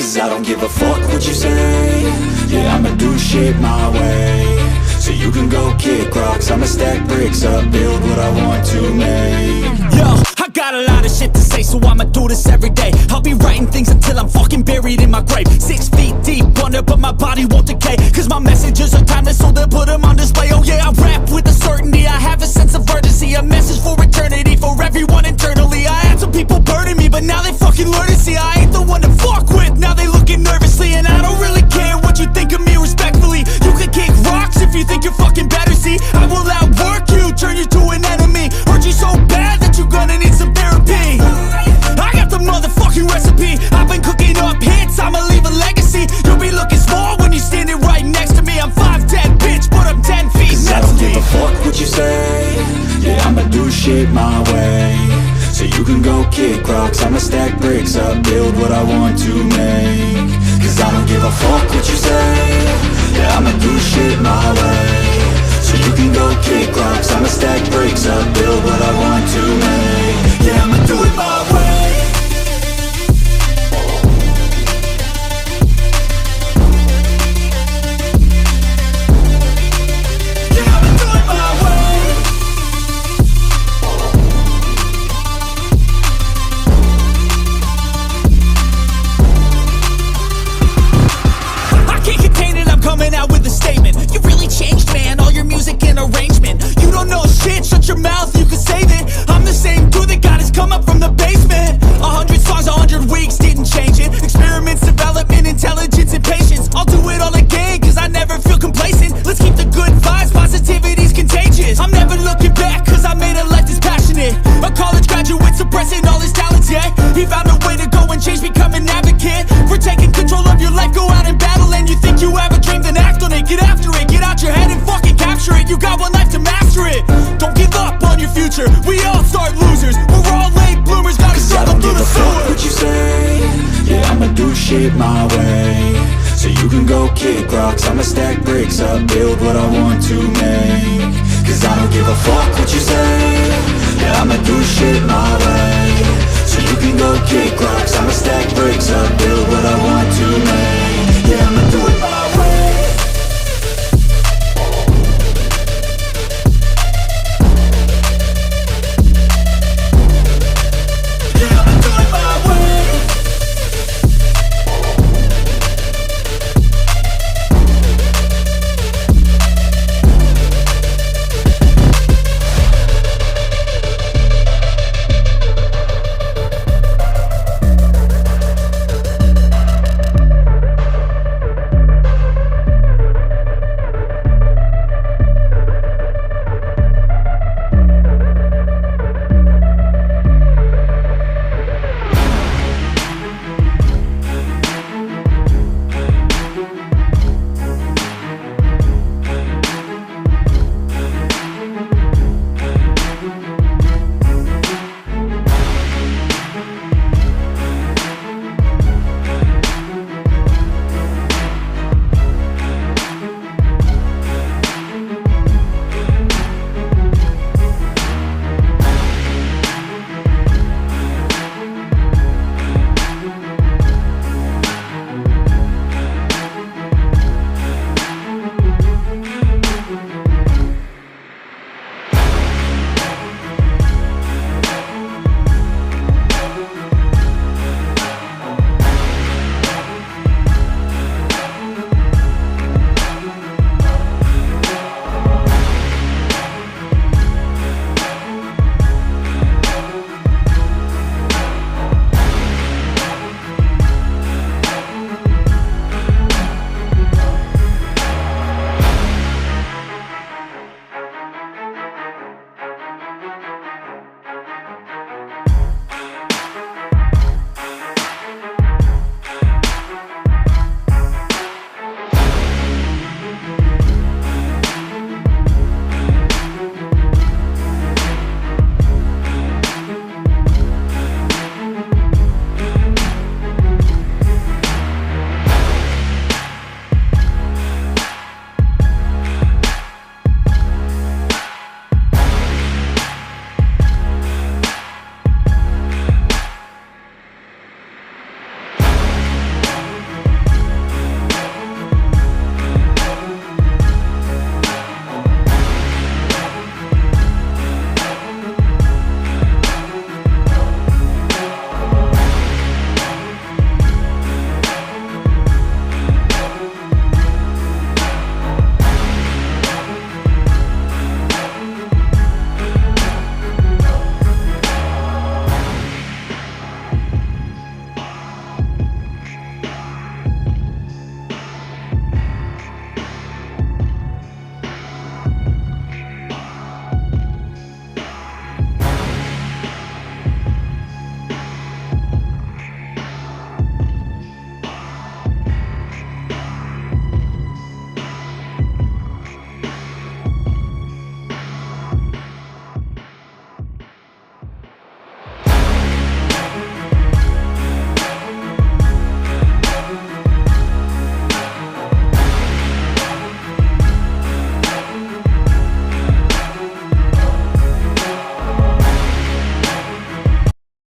Cause I don't give a fuck what you say. Yeah, I'ma do shit my way. So you can go kick rocks, I'ma stack bricks up, build what I want to make. Yo, I got a lot of shit to say, so I'ma do this every day. I'll be writing things until I'm fucking buried in my grave. 6 feet deep under, but my body won't decay. Cause my messages are timeless, so they'll put them on display. Oh yeah, I rap with a certainty, I have a sense of urgency. A message for eternity, for everyone internally. I had some people burning me, but now they fucking learn to see I ain't the one to fuck with, now they looking nervously. And I don't really care what you think of me, respectfully. You can kick rocks if you think you're fucking better, see. I will outwork you, turn you to an enemy. Hurt you so bad that you're gonna need some therapy. I got the motherfucking recipe. I've been cooking up hits, I'ma leave a legacy. You'll be looking small when you're standing right next to me. I'm 5'10", bitch, but I'm 10 feet Cause I don't give a fuck what you say. Yeah, I'ma do shit my way. So you can go kick rocks, I'ma stack bricks up, build what I want to make. Cause I don't give a fuck what you say. Yeah, I'ma do shit my way. So you can go kick rocks, I'ma stack bricks up, build what I want to make. Yeah, I'ma do it my way. Coming out with a statement. You really changed, man, all your music and arrangement. You don't know shit, shut your mouth, you can save it. I'm the same dude that got his come up from the basement. 100 songs, 100 weeks, didn't change it. Experiments, development, intelligence, and patience. I'll do it all again, cause I never feel complacent. Let's keep the good vibes, positivity's contagious. I'm never looking back, cause I made a life that's passionate. A college graduate suppressing all his talents, yeah. He found a way to go and change, become an advocate. For taking control of your life, go out and battle. And you think you have a dream, then act on it. Get after it, get out your head and fucking capture it. You got one life to master it. Don't give up on your future, we all start losers. We're all late bloomers, gotta struggle through the sewer. I don't give a fuck what you say. Yeah, I'ma do shit my way. So you can go kick rocks, I'ma stack bricks up, build what I want to make. Cause I don't give a fuck what you say. Yeah, I'ma do shit my